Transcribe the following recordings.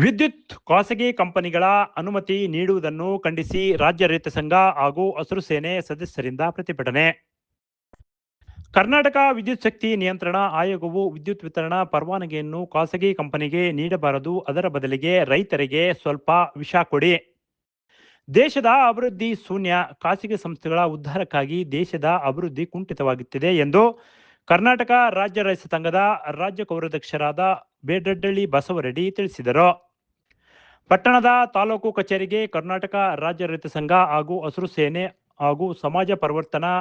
ವಿದ್ಯುತ್ ಖಾಸಗಿ ಕಂಪನಿಗಳ ಅನುಮತಿ ನೀಡುವುದನ್ನು ಖಂಡಿಸಿ ರಾಜ್ಯ ರೈತ ಸಂಘ ಹಾಗೂ ಹಸಿರು ಸೇನೆ ಸದಸ್ಯರಿಂದ ಪ್ರತಿಭಟನೆ. ಕರ್ನಾಟಕ ವಿದ್ಯುತ್ ಶಕ್ತಿ ನಿಯಂತ್ರಣ ಆಯೋಗವು ವಿದ್ಯುತ್ ವಿತರಣಾ ಪರವಾನಗಿಯನ್ನು ಖಾಸಗಿ ಕಂಪನಿಗೆ ನೀಡಬಾರದು, ಅದರ ಬದಲಿಗೆ ರೈತರಿಗೆ ಸ್ವಲ್ಪ ವಿಷ ಕೊಡಿ. ದೇಶದ ಅಭಿವೃದ್ಧಿ ಶೂನ್ಯ, ಖಾಸಗಿ ಸಂಸ್ಥೆಗಳ ಉದ್ಧಾರಕ್ಕಾಗಿ ದೇಶದ ಅಭಿವೃದ್ಧಿ ಕುಂಠಿತವಾಗುತ್ತಿದೆ ಎಂದು ಕರ್ನಾಟಕ ರಾಜ್ಯ ರೈತ ಸಂಘದ ರಾಜ್ಯ ಗೌರವಾಧ್ಯಕ್ಷರಾದ ಬೇಡಡ್ಡಳ್ಳಿ ಬಸವರೆಡ್ಡಿ ತಿಳಿಸಿದರು. ಪಟ್ಟಣದ ತಾಲೂಕು ಕಚೇರಿಗೆ ಕರ್ನಾಟಕ ರಾಜ್ಯ ರೈತ ಸಂಘ ಹಾಗೂ ಹಸಿರು ಸೇನೆ ಹಾಗೂ ಸಮಾಜ ಪರಿವರ್ತನಾ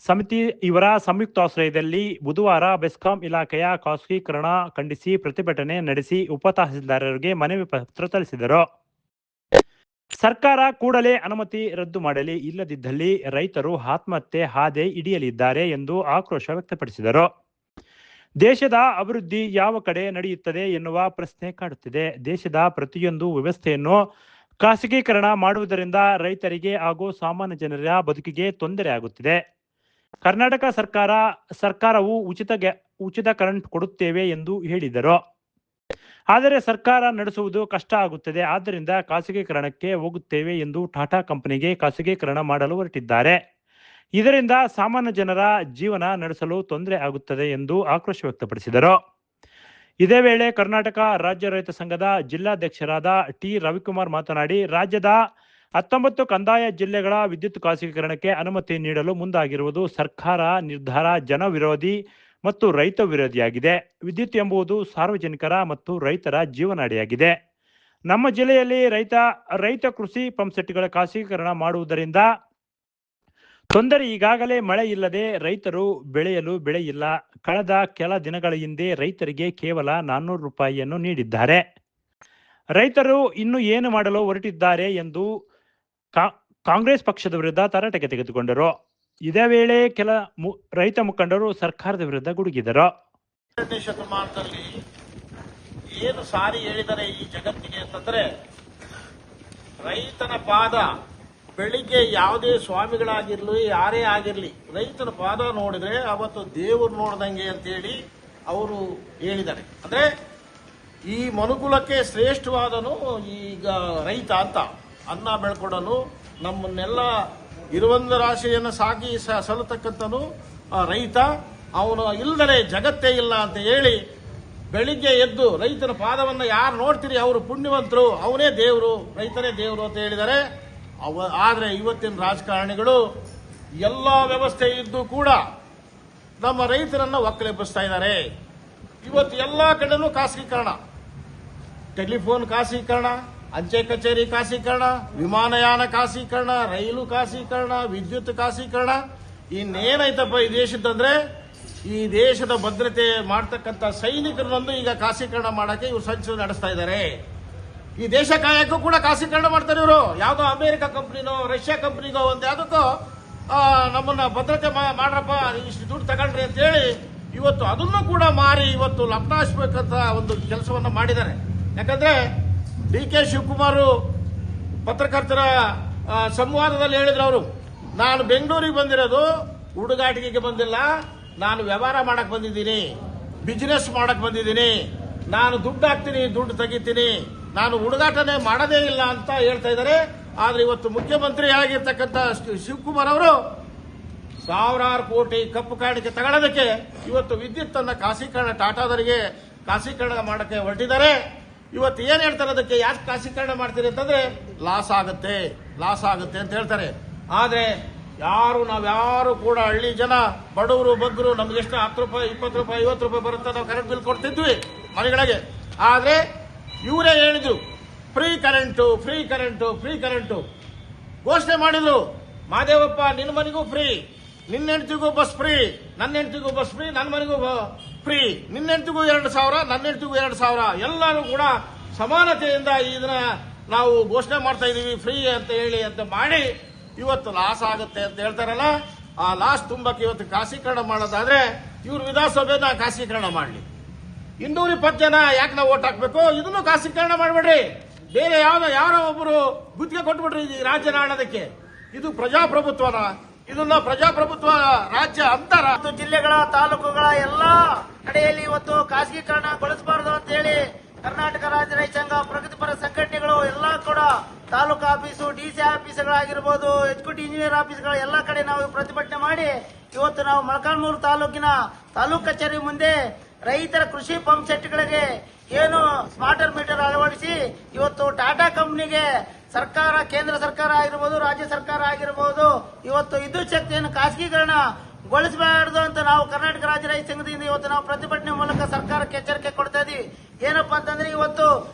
ಸಮಿತಿ ಇವರ ಸಂಯುಕ್ತಾಶ್ರಯದಲ್ಲಿ ಬುಧವಾರ ಬೆಸ್ಕಾಂ ಇಲಾಖೆಯ ಖಾಸಗೀಕರಣ ಖಂಡಿಸಿ ಪ್ರತಿಭಟನೆ ನಡೆಸಿ ಉಪ ತಹಸೀಲ್ದಾರರಿಗೆ ಮನವಿ ಪತ್ರ ಸಲ್ಲಿಸಿದರು. ಸರ್ಕಾರ ಕೂಡಲೇ ಅನುಮತಿ ರದ್ದು ಮಾಡಲಿ, ಇಲ್ಲದಿದ್ದಲ್ಲಿ ರೈತರು ಆತ್ಮಹತ್ಯೆ ಹಾದಿ ಹಿಡಿಯಲಿದ್ದಾರೆ ಎಂದು ಆಕ್ರೋಶ ವ್ಯಕ್ತಪಡಿಸಿದರು. ದೇಶದ ಅಭಿವೃದ್ಧಿ ಯಾವ ಕಡೆ ನಡೆಯುತ್ತದೆ ಎನ್ನುವ ಪ್ರಶ್ನೆ ಕಾಡುತ್ತಿದೆ. ದೇಶದ ಪ್ರತಿಯೊಂದು ವ್ಯವಸ್ಥೆಯನ್ನು ಖಾಸಗೀಕರಣ ಮಾಡುವುದರಿಂದ ರೈತರಿಗೆ ಹಾಗೂ ಸಾಮಾನ್ಯ ಜನರ ಬದುಕಿಗೆ ತೊಂದರೆ ಆಗುತ್ತಿದೆ. ಕರ್ನಾಟಕ ಸರ್ಕಾರವು ಉಚಿತ ಕರೆಂಟ್ ಕೊಡುತ್ತೇವೆ ಎಂದು ಹೇಳಿದರು. ಆದರೆ ಸರ್ಕಾರ ನಡೆಸುವುದು ಕಷ್ಟ ಆಗುತ್ತದೆ. ಆದ್ದರಿಂದ ಖಾಸಗೀಕರಣಕ್ಕೆ ಹೋಗುತ್ತೇವೆ ಎಂದು ಟಾಟಾ ಕಂಪನಿಗೆ ಖಾಸಗೀಕರಣ ಮಾಡಲು ಹೊರಟಿದ್ದಾರೆ. ಇದರಿಂದ ಸಾಮಾನ್ಯ ಜನರ ಜೀವನ ನಡೆಸಲು ತೊಂದರೆ ಆಗುತ್ತದೆ ಎಂದು ಆಕ್ರೋಶ ವ್ಯಕ್ತಪಡಿಸಿದರು. ಇದೇ ವೇಳೆ ಕರ್ನಾಟಕ ರಾಜ್ಯ ರೈತ ಸಂಘದ ಜಿಲ್ಲಾಧ್ಯಕ್ಷರಾದ ಟಿ ರವಿಕುಮಾರ್ ಮಾತನಾಡಿ, ರಾಜ್ಯದ 19 ಕಂದಾಯ ಜಿಲ್ಲೆಗಳ ವಿದ್ಯುತ್ ಖಾಸಗೀಕರಣಕ್ಕೆ ಅನುಮತಿ ನೀಡಲು ಮುಂದಾಗಿರುವುದು ಸರ್ಕಾರ ನಿರ್ಧಾರ ಜನ ವಿರೋಧಿ ಮತ್ತು ರೈತ ವಿರೋಧಿಯಾಗಿದೆ. ವಿದ್ಯುತ್ ಎಂಬುದು ಸಾರ್ವಜನಿಕರ ಮತ್ತು ರೈತರ ಜೀವನಾಡಿಯಾಗಿದೆ. ನಮ್ಮ ಜಿಲ್ಲೆಯಲ್ಲಿ ರೈತ ಕೃಷಿ ಪಂಪ್ಸೆಟ್ಗಳ ಖಾಸಗೀಕರಣ ಮಾಡುವುದರಿಂದ ತೊಂದರೆ. ಈಗಾಗಲೇ ಮಳೆ ಇಲ್ಲದೆ ರೈತರು ಬೆಳೆಯಲು ಬೆಳೆಯಿಲ್ಲ. ಕಳೆದ ಕೆಲ ದಿನಗಳ ಹಿಂದೆ ರೈತರಿಗೆ ಕೇವಲ 400 ರೂಪಾಯಿಯನ್ನು ನೀಡಿದ್ದಾರೆ. ರೈತರು ಇನ್ನು ಏನು ಮಾಡಲು ಹೊರಟಿದ್ದಾರೆ ಎಂದು ಕಾಂಗ್ರೆಸ್ ಪಕ್ಷದ ವಿರುದ್ಧ ತರಾಟೆಗೆ ತೆಗೆದುಕೊಂಡರು. ಇದೇ ವೇಳೆ ಕೆಲ ರೈತ ಮುಖಂಡರು ಸರ್ಕಾರದ ವಿರುದ್ಧ ಗುಡುಗಿದರು. ಶತಮಾನದಲ್ಲಿ ಏನು ಸಾರಿ ಹೇಳಿದರೆ ಈ ಜಗತ್ತಿಗೆ ಅಂತಂದ್ರೆ, ರೈತನ ಪಾದ ಬೆಳಿಗ್ಗೆ ಯಾವುದೇ ಸ್ವಾಮಿಗಳಾಗಿರ್ಲಿ ಯಾರೇ ಆಗಿರ್ಲಿ ರೈತನ ಪಾದ ನೋಡಿದ್ರೆ ಅವತ್ತು ದೇವರು ನೋಡ್ದಂಗೆ ಅಂತೇಳಿ ಅವರು ಹೇಳಿದ್ದಾರೆ. ಅಂದ್ರೆ ಈ ಮನುಕುಲಕ್ಕೆ ಶ್ರೇಷ್ಠವಾದನು ಈಗ ರೈತ ಅಂತ ಅನ್ನ ಬೆಳ್ಕೊಡನು, ನಮ್ಮನ್ನೆಲ್ಲ ಇರುವಂತ ರಾಶಿಯನ್ನು ಸಾಕಿ ಸಲ್ಲತಕ್ಕಂಥನು ರೈತ. ಅವನು ಇಲ್ಲದರೆ ಜಗತ್ತೇ ಇಲ್ಲ ಅಂತ ಹೇಳಿ ಬೆಳಿಗ್ಗೆ ಎದ್ದು ರೈತನ ಪಾದವನ್ನು ಯಾರು ನೋಡ್ತೀರಿ ಅವರು ಪುಣ್ಯವಂತರು, ಅವನೇ ದೇವರು, ರೈತನೇ ದೇವರು ಅಂತ ಹೇಳಿದ್ದಾರೆ. ಆದರೆ ಇವತ್ತಿನ ರಾಜಕಾರಣಿಗಳು ಎಲ್ಲ ವ್ಯವಸ್ಥೆ ಇದ್ದು ಕೂಡ ನಮ್ಮ ರೈತರನ್ನ ಒಕ್ಕಲೆಬ್ಬಿಸ್ತಾ ಇದ್ದಾರೆ. ಇವತ್ತು ಎಲ್ಲ ಕಡೆನೂ ಖಾಸಗೀಕರಣ, ಟೆಲಿಫೋನ್ ಖಾಸಗೀಕರಣ, ಅಂಚೆ ಕಚೇರಿ ಖಾಸಗೀಕರಣ, ವಿಮಾನಯಾನ ಖಾಸಗೀಕರಣ, ರೈಲು ಖಾಸಗೀಕರಣ, ವಿದ್ಯುತ್ ಖಾಸಗೀಕರಣ. ಇನ್ನೇನೈತಪ್ಪ ಈ ದೇಶದಂದ್ರೆ, ಈ ದೇಶದ ಭದ್ರತೆ ಮಾಡ್ತಕ್ಕಂಥ ಸೈನಿಕರನ್ನೊಂದು ಈಗ ಖಾಸಗೀಕರಣ ಮಾಡಕ್ಕೆ ಇವರು ಸಂಚು ನಡೆಸ್ತಾ ಇದ್ದಾರೆ. ಈ ದೇಶ ಕಾಯಕ್ಕೂ ಕೂಡ ಖಾಸಗೀಕರಣ ಮಾಡ್ತಾರೆ ಇವರು. ಯಾವುದೋ ಅಮೆರಿಕ ಕಂಪ್ನಿನೋ ರಷ್ಯಾ ಕಂಪ್ನಿಗೋ ಒಂದು ಯಾವುದಕ್ಕೋ ನಮ್ಮನ್ನ ಭದ್ರತೆ ಮಾಡ್ರಪ್ಪ, ಇಷ್ಟು ದುಡ್ಡು ತಗೊಂಡ್ರಿ ಅಂತ ಹೇಳಿ ಇವತ್ತು ಅದನ್ನು ಕೂಡ ಮಾರಿ ಇವತ್ತು ಲಪ್ನಾಯಿಸಬೇಕಂತ ಒಂದು ಕೆಲಸವನ್ನ ಮಾಡಿದ್ದಾರೆ. ಯಾಕಂದ್ರೆ DK ಶಿವಕುಮಾರ್ ಪತ್ರಕರ್ತರ ಸಂವಾದದಲ್ಲಿ ಹೇಳಿದ್ರು, ಅವರು ನಾನು ಬೆಂಗಳೂರಿಗೆ ಬಂದಿರೋದು ಹುಡುಗಾಟಿಕೆಗೆ ಬಂದಿಲ್ಲ, ನಾನು ವ್ಯವಹಾರ ಮಾಡಕ್ ಬಂದಿದ್ದೀನಿ, ಬಿಸಿನೆಸ್ ಮಾಡಕ್ ಬಂದಿದ್ದೀನಿ, ನಾನು ದುಡ್ಡು ಹಾಕ್ತೀನಿ, ದುಡ್ಡು ತೆಗಿತೀನಿ, ನಾನು ಹುಡುಗಾಟನೆ ಮಾಡೋದೇ ಇಲ್ಲ ಅಂತ ಹೇಳ್ತಾ ಇದ್ದಾರೆ. ಆದ್ರೆ ಇವತ್ತು ಮುಖ್ಯಮಂತ್ರಿ ಆಗಿರ್ತಕ್ಕಂಥ ಶಿವಕುಮಾರ್ ಅವರು ಸಾವಿರಾರು ಕೋಟಿ ಕಪ್ಪು ಕಾಣಿಕೆ ತಗೊಳ್ಳೋದಕ್ಕೆ ಇವತ್ತು ವಿದ್ಯುತ್ ಅನ್ನ ಖಾಸಗೀಕರಣ ಟಾಟಾದವರಿಗೆ ಖಾಸಗೀಕರಣ ಮಾಡಕ್ಕೆ ಹೊರಟಿದ್ದಾರೆ. ಇವತ್ತು ಏನ್ ಹೇಳ್ತಾರೆ, ಅದಕ್ಕೆ ಯಾಕೆ ಖಾಸಗೀಕರಣ ಮಾಡ್ತೀರಿ ಅಂತಂದ್ರೆ ಲಾಸ್ ಆಗುತ್ತೆ ಅಂತ ಹೇಳ್ತಾರೆ. ಆದ್ರೆ ನಾವ್ಯಾರು ಕೂಡ ಹಳ್ಳಿ ಜನ ಬಡವರು ಬಗ್ಗರು ನಮ್ಗೆ ಎಷ್ಟು 10 ರೂಪಾಯಿ 20 ರೂಪಾಯಿ 50 ರೂಪಾಯಿ ಬರುತ್ತೆ, ನಾವು ಕರೆಂಟ್ ಬಿಲ್ ಕೊಡ್ತಿದ್ವಿ ಮನೆಗಳಿಗೆ. ಆದ್ರೆ ಇವರೇ ಹೇಳಿದ್ರು ಫ್ರೀ ಕರೆಂಟು ಘೋಷಣೆ ಮಾಡಿದ್ರು. ಮಾದೇವಪ್ಪ ನಿನ್ನ ಮನೆಗೂ ಫ್ರೀ, ನಿನ್ನ ಹೆಂಡತಿಗೂ ಬಸ್ ಫ್ರೀ, ನನ್ನ ಹೆಂಡತಿಗೂ ಬಸ್ ಫ್ರೀ, ನನ್ನ ಮನೆಗೂ ಫ್ರೀ, ನಿನ್ನ ಹೆಂಡತಿಗೂ 2,000, ನನ್ನ ಹೆಂಡತಿಗೂ 2,000, ಎಲ್ಲರೂ ಕೂಡ ಸಮಾನತೆಯಿಂದ ಇದನ್ನ ನಾವು ಘೋಷಣೆ ಮಾಡ್ತಾ ಇದೀವಿ ಫ್ರೀ ಅಂತ ಹೇಳಿ ಅಂತ ಮಾಡಿ ಇವತ್ತು ಲಾಸ್ ಆಗುತ್ತೆ ಅಂತ ಹೇಳ್ತಾರಲ್ಲ, ಆ ಲಾಸ್ ತುಂಬಕ್ಕೆ ಇವತ್ತು ಖಾಸಗೀಕರಣ ಮಾಡೋದಾದ್ರೆ ಇವರು ವಿಧಾನಸಭೆನ ಖಾಸಗೀಕರಣ ಮಾಡಲಿ. 220 ಜನ ಯಾಕೆ ನಾವು ಓಟ್ ಹಾಕ್ಬೇಕು, ಇದನ್ನು ಖಾಸಗೀಕರಣ ಮಾಡಬೇಡ್ರಿ, ಬೇರೆ ಯಾರೋ ಒಬ್ಬರು ಗುತ್ತಿಗೆ ಕೊಟ್ಬಿಡ್ರಿ ಈ ರಾಜ್ಯನ ಆಳೋದಕ್ಕೆ. ಇದು ಪ್ರಜಾಪ್ರಭುತ್ವನ? ಇದನ್ನ ಪ್ರಜಾಪ್ರಭುತ್ವ ರಾಜ್ಯ ಅಂತಾರ? ಜಿಲ್ಲೆಗಳ ತಾಲೂಕುಗಳ ಎಲ್ಲಾ ಕಡೆಯಲ್ಲಿ ಇವತ್ತು ಖಾಸಗೀಕರಣ ಗೊಳಿಸಬಾರದು ಅಂತ ಹೇಳಿ ಕರ್ನಾಟಕ ರಾಜ್ಯ ರೈತ ಸಂಘ ಪ್ರಗತಿಪರ ತಾಲೂಕು ಆಫೀಸು, ಡಿಸಿ ಆಫೀಸ್ಗಳಾಗಿರ್ಬೋದು, ಎಕ್ಸಿಕ್ಯೂಟಿವ್ ಇಂಜಿನಿಯರ್ ಆಫೀಸ್ಗಳ ಎಲ್ಲ ಕಡೆ ನಾವು ಪ್ರತಿಭಟನೆ ಮಾಡಿ ಇವತ್ತು ನಾವು ಮೊಳಕಾಲ್ಮೂರು ತಾಲೂಕಿನ ತಾಲೂಕು ಕಚೇರಿ ಮುಂದೆ ರೈತರ ಕೃಷಿ ಪಂಪ್ ಸೆಟ್ಗಳಿಗೆ ಏನು ಸ್ಮಾರ್ಟರ್ ಮೀಟರ್ ಅಳವಡಿಸಿ ಇವತ್ತು ಟಾಟಾ ಕಂಪನಿಗೆ ಸರ್ಕಾರ, ಕೇಂದ್ರ ಸರ್ಕಾರ ಆಗಿರ್ಬೋದು, ರಾಜ್ಯ ಸರ್ಕಾರ ಆಗಿರ್ಬೋದು, ಇವತ್ತು ವಿದ್ಯುತ್ ಶಕ್ತಿಯನ್ನು ಖಾಸಗೀಕರಣಗೊಳಿಸಬಾರದು ಅಂತ ನಾವು ಕರ್ನಾಟಕ ರಾಜ್ಯ ರೈತ ಸಂಘದಿಂದ ಇವತ್ತು ನಾವು ಪ್ರತಿಭಟನೆ ಮೂಲಕ ಸರ್ಕಾರಕ್ಕೆ ಎಚ್ಚರಿಕೆ ಕೊಡ್ತಾ ಇದೀವಿ. ಏನಪ್ಪಾ ಅಂತಂದ್ರೆ ಇವತ್ತು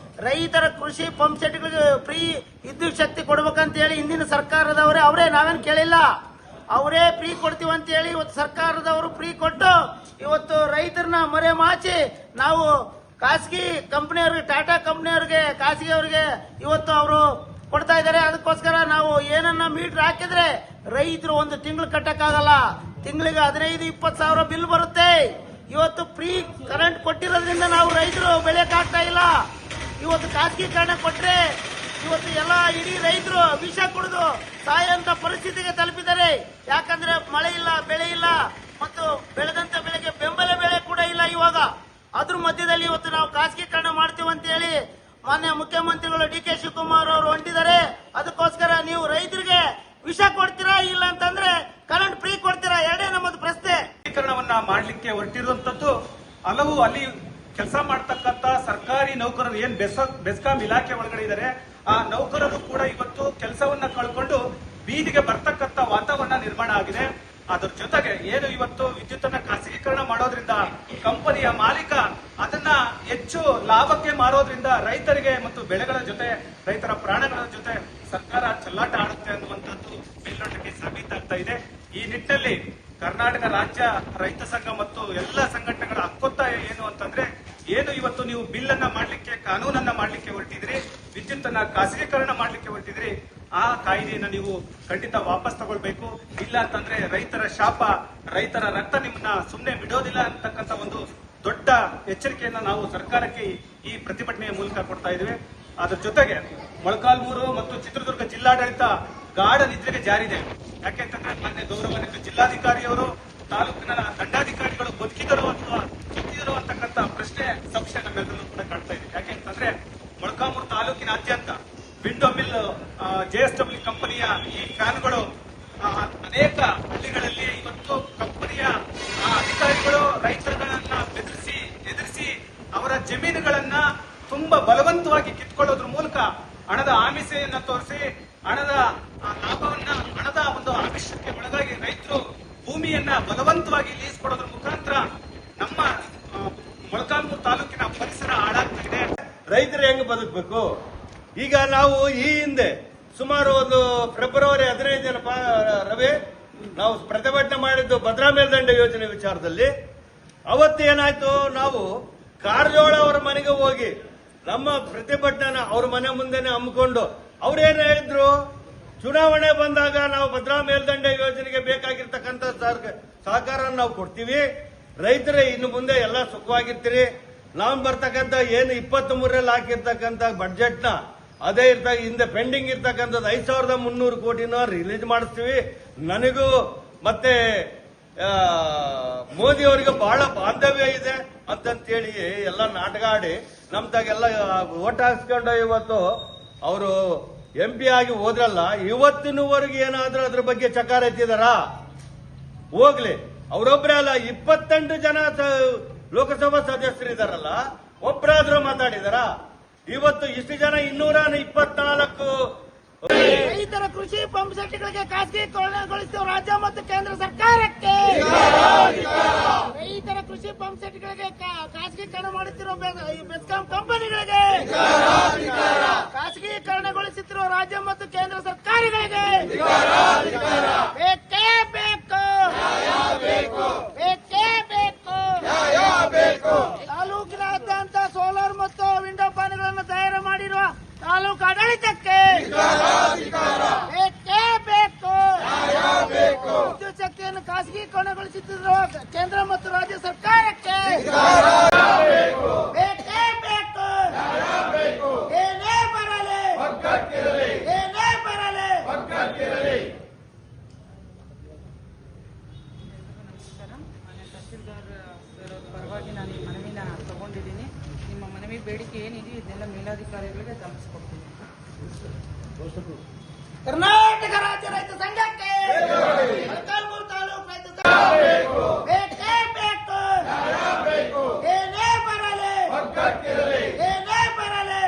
ರೈತರ ಕೃಷಿ ಪಂಪ್ ಸೆಟ್ಗಳಿಗೆ ಫ್ರೀ ವಿದ್ಯುತ್ ಶಕ್ತಿ ಕೊಡ್ಬೇಕಂತ ಹೇಳಿ ಹಿಂದಿನ ಸರ್ಕಾರದವರೇ ಅವರೇ, ನಾವೇನು ಕೇಳಿಲ್ಲ, ಅವರೇ ಫ್ರೀ ಕೊಡ್ತೀವಿ ಅಂತ ಹೇಳಿ ಇವತ್ತು ಸರ್ಕಾರದವರು ಫ್ರೀ ಕೊಟ್ಟು ಇವತ್ತು ರೈತರನ್ನ ಮರೆ ಮಾಚಿ ನಾವು ಖಾಸಗಿ ಕಂಪನಿಯವ್ರಿಗೆ, ಟಾಟಾ ಕಂಪನಿಯವ್ರಿಗೆ, ಖಾಸಗಿ ಅವರಿಗೆ ಇವತ್ತು ಅವರು ಕೊಡ್ತಾ ಇದ್ದಾರೆ. ಅದಕ್ಕೋಸ್ಕರ ನಾವು ಏನನ್ನ ಮೀಟರ್ ಹಾಕಿದ್ರೆ ರೈತರು ಒಂದು ತಿಂಗಳು ಕಟ್ಟಕ್ಕಾಗಲ್ಲ, ತಿಂಗಳಿಗೆ 15-20 ಸಾವಿರ ಬಿಲ್ ಬರುತ್ತೆ. ಇವತ್ತು ಫ್ರೀ ಕರೆಂಟ್ ಕೊಟ್ಟಿರೋದ್ರಿಂದ ನಾವು ರೈತರು ಬೆಳೆಯಕ್ಕಾಗ್ತಾ ಇಲ್ಲ. ಇವತ್ತು ಖಾಸಗೀಕರಣ ಕೊಟ್ರೆ ಇವತ್ತು ಎಲ್ಲ ಇಡೀ ರೈತರು ವಿಷ ಕುಡಿದು ಸಾಯುವಂತ ಪರಿಸ್ಥಿತಿಗೆ ತಲುಪಿದ್ದಾರೆ. ಯಾಕಂದ್ರೆ ಮಳೆ ಇಲ್ಲ, ಬೆಳೆ ಇಲ್ಲ, ಮತ್ತು ಬೆಳೆದಂತ ಬೆಳೆಗೆ ಬೆಂಬಲ ಬೆಲೆ ಕೂಡ ಇಲ್ಲ. ಇವಾಗ ಅದ್ರ ಮಧ್ಯದಲ್ಲಿ ಇವತ್ತು ನಾವು ಖಾಸಗೀಕರಣ ಮಾಡ್ತೀವಿ ಅಂತ ಹೇಳಿ ಮಾನ್ಯ ಮುಖ್ಯಮಂತ್ರಿಗಳು ಡಿ ಕೆ ಶಿವಕುಮಾರ್ ಅವರು ಹೊಂಟಿದ್ದಾರೆ. ಅದಕ್ಕೋಸ್ಕರ ನೀವು ರೈತರಿಗೆ ವಿಷ ಕೊಡ್ತೀರಾ, ಇಲ್ಲ ಅಂತಂದ್ರೆ ಕರೆಂಟ್ ಫ್ರೀ ಕೊಡ್ತೀರಾ? ಎರಡೇ ನಮ್ಮದು ಪ್ರಶ್ನೆ. ಖಾಸಗೀಕರಣವನ್ನ ಮಾಡಲಿಕ್ಕೆ ಹೊರಟಿರುವಂತದ್ದು ಹಲವು ಅಲ್ಲಿ ಕೆಲಸ ಮಾಡತಕ್ಕಂತ ಸರ್ಕಾರಿ ನೌಕರರು ಏನ್ ಬೆಸ್ಕಾಂ ಇಲಾಖೆ ಒಳಗಡೆ ಇದ್ದಾರೆ, ಆ ನೌಕರರು ಕೂಡ ಇವತ್ತು ಕೆಲಸವನ್ನ ಕಳ್ಕೊಂಡು ಬೀದಿಗೆ ಬರ್ತಕ್ಕಂತ ವಾತಾವರಣ ನಿರ್ಮಾಣ ಆಗಿದೆ. ಅದರ ಜೊತೆಗೆ ಏನು ಇವತ್ತು ವಿದ್ಯುತ್ತನ್ನ ಖಾಸಗೀಕರಣ ಮಾಡೋದ್ರಿಂದ ಕಂಪನಿಯ ಮಾಲೀಕ ಅದನ್ನ ಹೆಚ್ಚು ಲಾಭಕ್ಕೆ ಮಾರೋದ್ರಿಂದ ರೈತರಿಗೆ ಮತ್ತು ಬೆಳೆಗಳ ಜೊತೆ, ರೈತರ ಪ್ರಾಣಗಳ ಜೊತೆ ಸರ್ಕಾರ ಚೆಲ್ಲಾಟ ಆಡುತ್ತೆ ಅನ್ನುವಂಥದ್ದು ಮೇಲ್ನೋಟಕ್ಕೆ ಸಾಬೀತಾಗ್ತಾ ಇದೆ. ಈ ನಿಟ್ಟಿನಲ್ಲಿ ಕರ್ನಾಟಕ ರಾಜ್ಯ ರೈತ ಸಂಘ ಮತ್ತು ಎಲ್ಲ ಸಂಘಟನೆಗಳ ಹಕ್ಕೊತ್ತಾಯ ಏನು ಅಂತಂದ್ರೆ, ಏನು ಇವತ್ತು ನೀವು ಬಿಲ್ ಅನ್ನ ಮಾಡ್ಲಿಕ್ಕೆ, ಕಾನೂನನ್ನ ಮಾಡ್ಲಿಕ್ಕೆ ಹೊರಟಿದ್ರಿ, ವಿದ್ಯುತ್ ಅನ್ನ ಖಾಸಗೀಕರಣ ಮಾಡ್ಲಿಕ್ಕೆ ಹೊರಟಿದ್ರಿ, ಆ ಕಾಯ್ದೆಯನ್ನ ನೀವು ಖಂಡಿತ ವಾಪಸ್ ತಗೊಳ್ಬೇಕು. ಇಲ್ಲ ಅಂತಂದ್ರೆ ರೈತರ ಶಾಪ, ರೈತರ ರಕ್ತ ನಿಮ್ಮನ್ನ ಸುಮ್ಮನೆ ಬಿಡೋದಿಲ್ಲ ಅಂತಕ್ಕಂಥ ಒಂದು ದೊಡ್ಡ ಎಚ್ಚರಿಕೆಯನ್ನ ನಾವು ಸರ್ಕಾರಕ್ಕೆ ಈ ಪ್ರತಿಭಟನೆಯ ಮೂಲಕ ಕೊಡ್ತಾ ಇದ್ದೇವೆ. ಅದ್ರ ಜೊತೆಗೆ ಮೊಳಕಾಲ್ಮೂರು ಮತ್ತು ಚಿತ್ರದುರ್ಗ ಜಿಲ್ಲಾಡಳಿತ ಗಾಢ ನಿದ್ರೆಗೆ ಜಾರಿದೆ. ಯಾಕೆಂತಂದ್ರೆ ಮೊನ್ನೆ ಗೌರವಾನ್ವಿತ ಜಿಲ್ಲಾಧಿಕಾರಿಯವರು ತಾಲೂಕಿನ ದಂಡಾಧಿಕಾರಿಗಳು ಬದುಕಿದರು ಅಥವಾ ಸತ್ತಿದರು ಅಂತಕ್ಕಂಥ ಪ್ರಶ್ನೆ, ಸಂಶಯ ನಮ್ಮೆಲ್ಲರೂ ಕೂಡ ಕಾಡ್ತಾ ಇದೆ. ಯಾಕೆಂತಂದ್ರೆ ಮೊಳಕಾಲ್ಮೂರು ತಾಲೂಕಿನಾದ್ಯಂತ ವಿಂಡೋ ಮಿಲ್, JSW ಕಂಪನಿಯ ಈ ಫ್ಯಾನ್ಗಳು ಅನೇಕ ಹಳ್ಳಿಗಳಲ್ಲಿ ಇವತ್ತು ಕಂಪನಿಯ ಅಧಿಕಾರಿಗಳು ರೈತರುಗಳನ್ನ ಎದುರಿಸಿ ಅವರ ಜಮೀನುಗಳನ್ನ ತುಂಬಾ ಬಲವಂತವಾಗಿ ಕಿತ್ಕೊಳ್ಳೋದ್ರ ಮೂಲಕ ಹಣದ ಆಮಿಷೆಯನ್ನ ತೋರಿಸಿ ಹಣದ ಲಾಭವನ್ನ, ಹಣದ ಒಂದು ಆಮಿಷಕ್ಕೆ ಒಳಗಾಗಿ ರೈತರು ಭೂಮಿಯನ್ನ ಬಲವಂತವಾಗಿ ಲೀಸ್ ಕೊಡೋದ್ರ ಮುಖಾಂತರ ನಮ್ಮ ಮೊಳಕಾಲ್ಮೂರು ತಾಲೂಕಿನ ಪರಿಸರ ಹಾಳಾಗ್ತಿದೆ. ರೈತರು ಹೆಂಗ್ ಬದುಕಬೇಕು? ಈಗ ನಾವು ಈ ಹಿಂದೆ ಸುಮಾರು ಒಂದು ಫೆಬ್ರವರಿ 15 ರವಿ ನಾವು ಪ್ರತಿಭಟನೆ ಮಾಡಿದ್ದು ಭದ್ರಾ ಮೇಲ್ದಂಡೆ ಯೋಜನೆ ವಿಚಾರದಲ್ಲಿ. ಅವತ್ತು ಏನಾಯ್ತು, ನಾವು ಕಾರಜೋಳ ಅವರ ಮನೆಗೆ ಹೋಗಿ ನಮ್ಮ ಪ್ರತಿಭಟನೆ ಅವ್ರ ಮನೆ ಮುಂದೆನೆ ಹಮ್ಮಿಕೊಂಡು ಅವ್ರೇನ್ ಹೇಳಿದ್ರು, ಚುನಾವಣೆ ಬಂದಾಗ ನಾವು ಭದ್ರಾ ಮೇಲ್ದಂಡೆ ಯೋಜನೆಗೆ ಬೇಕಾಗಿರ್ತಕ್ಕಂಥ ಸಹಕಾರ ನಾವು ಕೊಡ್ತೀವಿ, ರೈತರೇ ಇನ್ನು ಮುಂದೆ ಎಲ್ಲ ಸುಖವಾಗಿರ್ತೀರಿ, ನಾವು ಬರ್ತಕ್ಕಂಥ ಏನು 23ರಲ್ಲಿ ಹಾಕಿರ್ತಕ್ಕಂಥ ಬಡ್ಜೆಟ್ನ ಅದೇ ಹಿಂದೆ ಪೆಂಡಿಂಗ್ ಇರ್ತಕ್ಕಂಥದ್ದು 5,300 ಕೋಟಿನ ರಿಲೀಸ್ ಮಾಡಿಸ್ತೀವಿ, ನನಗೂ ಮತ್ತೆ ಮೋದಿ ಅವರಿಗೆ ಬಹಳ ಬಾಂಧವ್ಯ ಇದೆ ಅಂತಂತೇಳಿ ಎಲ್ಲ ನಾಟಕ ಆಡಿ ನಮ್ ತಾಗೆಲ್ಲ ಓಟ್ ಹಾಕ್ಸ್ಕೊಂಡು ಇವತ್ತು ಅವರು MP ಆಗಿ ಹೋದ್ರಲ್ಲ. ಇವತ್ತಿನವರೆಗೆ ಏನಾದ್ರೂ ಅದ್ರ ಬಗ್ಗೆ ಚಕಾರ ಎತ್ತಿದಾರ? ಹೋಗ್ಲಿ, ಅವರೊಬ್ಬರೇ ಅಲ್ಲ, 28 ಜನ ಲೋಕಸಭಾ ಸದಸ್ಯರಿದಾರಲ್ಲ, ಒಬ್ಬರಾದ್ರೂ ಮಾತಾಡಿದಾರ? ಇವತ್ತು ಇಷ್ಟು ಜನ 224 ರೈತರ ಕೃಷಿ ಪಂಪ್ ಸೆಟ್ಗಳಿಗೆ ಖಾಸಗೀಕರಣಗೊಳಿಸುವ ರಾಜ್ಯ ಮತ್ತು ಕೇಂದ್ರ ಸರ್ಕಾರಕ್ಕೆ, ರೈತರ ಕೃಷಿ ಪಂಪ್ ಸೆಟ್ಗಳಿಗೆ ಖಾಸಗೀಕರಣ ಮಾಡುತ್ತಿರುವ ಬೆಸ್ಕಾಂ ಕಂಪನಿಗಳಿಗೆ, ಖಾಸಗೀಕರಣಗೊಳಿಸುತ್ತಿರುವ ರಾಜ್ಯ ಮತ್ತು ಕೇಂದ್ರ ಸರ್ಕಾರಗಳಿಗೆ ಬೇಕೇ ಬೇಕು, ಬೇಕೇ ಬೇಕು. ತಾಲೂಕಿನಾದ್ಯಂತ ಸೋಲಾರ್ ಮತ್ತು ವಿಂಡೋ ಫ್ಯಾನ್ಗಳನ್ನು ತಯಾರು ಮಾಡಿರುವ ತಾಲೂಕು ಆಡಳಿತಕ್ಕೆ ಬೇಕೇ ಬೇಕು. ವಿದ್ಯುತ್ ಶಕ್ತಿಯನ್ನು ಖಾಸಗೀಕರಣಗೊಳಿಸುತ್ತಿರುವ ಕೇಂದ್ರ ಮತ್ತು ರಾಜ್ಯ ಸರ್ಕಾರಕ್ಕೆ ಬೇಕೇ ಬೇಕು. ಏನೇ ಬರಲಿ, ಏನೇ ಬರಲಿ. ನಮಸ್ಕಾರ. ಮಾನ್ಯ ತಹಸೀಲ್ದಾರ್ ಪರವಾಗಿ ನಾನು ಈ ಮನವಿನ ತಗೊಂಡಿದ್ದೀನಿ. ನಿಮ್ಮ ಮನವಿ ಬೇಡಿಕೆ ಏನಿದೆಯೋ ಇದನ್ನೆಲ್ಲ ಮೇಲಾಧಿಕಾರಿಗಳಿಗೆ ತಲುಪಿಸ್ಕೊಡ್ತೀನಿ. ಕರ್ನಾಟಕ ರಾಜ್ಯ ರೈತ ಸಂಘಕ್ಕೆ ಮೊಳಕಾಲ್ಮೂರು ತಾಲೂಕು ರೈತ ಸಂಘ ಬೇಕೇ ಬೇಕು. ಏನೇ ಬರಲಿ ಏನೇ ಬರಲಿ.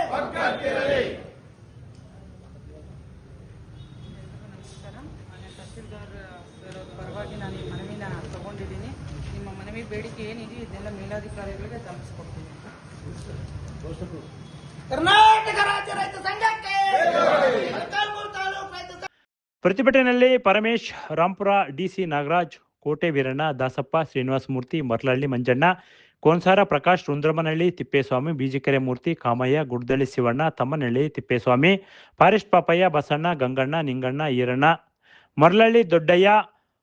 ನಮಸ್ಕಾರ. ಮಾನ್ಯ ತಹಸೀಲ್ದಾರ್ ಅವರ ಪರವಾಗಿ ನಾನು ಈ ಮನವಿನ ತಗೊಂಡಿದ್ದೀನಿ. ನಿಮ್ಮ ಮನವಿ ಬೇಡಿಕೆ ಏನಿದೆ ಇದೆಲ್ಲ ಮೇಲಾಧಿಕಾರಿಗಳಿಗೆ ತಲುಪಿಸ್ಕೊಡ್ತೀನಿ. ಕರ್ನಾಟಕ ರಾಜ್ಯ ರೈತ ಸಂಘಕ್ಕೆ ಮೊಳಕಾಲ್ಮೂರು ತಾಲೂಕು ರೈತ ಸಂಘ. ಪ್ರತಿಭಟನೆಯಲ್ಲಿ ಪರಮೇಶ್, ರಾಂಪುರ, ಡಿಸಿ ನಾಗರಾಜ್, ಕೋಟೆ ವೀರಣ್ಣ, ದಾಸಪ್ಪ, ಶ್ರೀನಿವಾಸ ಮೂರ್ತಿ, ಮರ್ಲಹಳ್ಳಿ ಮಂಜಣ್ಣ, ಕೋನ್ಸಾರ ಪ್ರಕಾಶ್, ರುದ್ರಮನಹಳ್ಳಿ ತಿಪ್ಪೇಸ್ವಾಮಿ, ಬೀಜಿಕೆರೆ ಮೂರ್ತಿ, ಕಾಮಯ್ಯ, ಗುಡ್ದಳ್ಳಿ ಶಿವಣ್ಣ, ತಮ್ಮನಹಳ್ಳಿ ತಿಪ್ಪೇಸ್ವಾಮಿ, ಫಾರೆಸ್ಟ್ ಪಾಪಯ್ಯ, ಬಸಣ್ಣ, ಗಂಗಣ್ಣ, ನಿಂಗಣ್ಣ, ಈರಣ್ಣ, ಮರ್ಲಹಳ್ಳಿ ದೊಡ್ಡಯ್ಯ,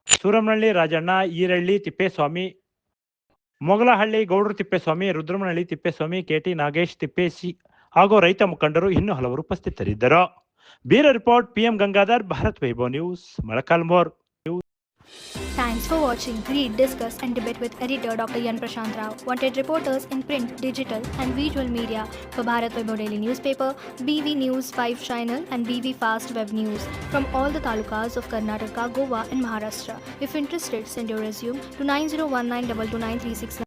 ಸೂರಮನಹಳ್ಳಿ ರಾಜಣ್ಣ, ಈರಳ್ಳಿ ತಿಪ್ಪೇಸ್ವಾಮಿ, ಮೊಗಲಹಳ್ಳಿ ಗೌಡ್ರು ತಿಪ್ಪೇಸ್ವಾಮಿ, ರುದ್ರಮನಹಳ್ಳಿ ತಿಪ್ಪೇಸ್ವಾಮಿ, ಕೆಟಿ ನಾಗೇಶ್ ತಿಪ್ಪೇಸಿ ಹಾಗೂ ರೈತ ಮುಖಂಡರು ಇನ್ನೂ ಹಲವರು ಉಪಸ್ಥಿತರಿದ್ದರು. Bureau report, PM Gangadhar, Bharat Vaibhav news, Molakalmuru. Thanks for watching. Read, discuss and debate with editor Dr. Yan Prashant Rao. Wanted reporters in print, digital and visual media for Bharat Vaibhav Daily Newspaper, BV News 5 Channel and BV Fast Web News from all the talukas of Karnataka, Goa and Maharashtra. If interested, send your resume to 9019229369.